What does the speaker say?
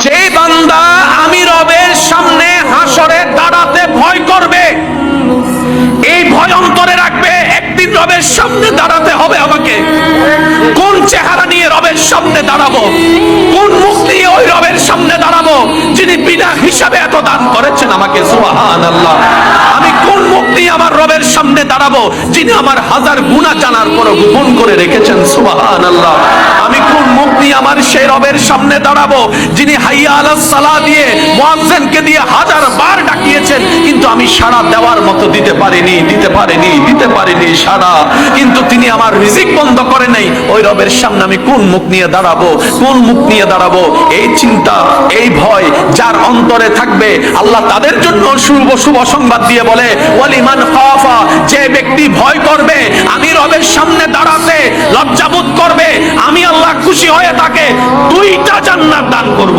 যে বান্দা আমি রবের সামনে হাসরে দাঁড়াতে ভয় করবে, এই ভয় অন্তরে রাখবে, একদিন রবের সামনে দাঁড়াতে হবে আমাকে। কোন চেহারা নিয়ে রবের সামনে দাঁড়াবো, কোন মুখ নিয়ে ওই রবের সামনে দাঁড়াবো যিনি বিনা হিসাবে এত দান করেছেন আমাকে। সুবহানাল্লাহ। আমি কোন মুখ নিয়ে আমার রবের সামনে দাঁড়াবো যিনি আমার হাজার গুনাহ জানার পরও গোপন করে রেখেছেন। সুবহানাল্লাহ। আমি কোন মুখ নিয়ে আমার সেই রবের সামনে দাঁড়াবো যিনি হাইয়া আলাস সালাহ দিয়ে মুয়াজ্জিনকে দিয়ে হাজার বার ডাকিয়েছেন, কিন্তু আমি সাড়া দেওয়ার মতো দিতে পারিনি সাড়া, কিন্তু তিনি আমার রিজিক বন্ধ করে নাই। ওই রবের সামনে আমি কোন মুখ নিয়ে দাঁড়াবো, কোন মুখ নিয়ে দাঁড়াবো, এই চিন্তা, এই ভয় যার অন্তরে থাকবে, আল্লাহ তাদের জন্য শুভ সংবাদ দিয়ে বলে ওয়ালিমান খাফা, যে ব্যক্তি ভয় করবে আমি রবের সামনে দাঁড়াতে লজ্জাবোধ করবে, আমি আল্লাহ খুশি হয়ে তাকে 2টা জান্নাত দান করব।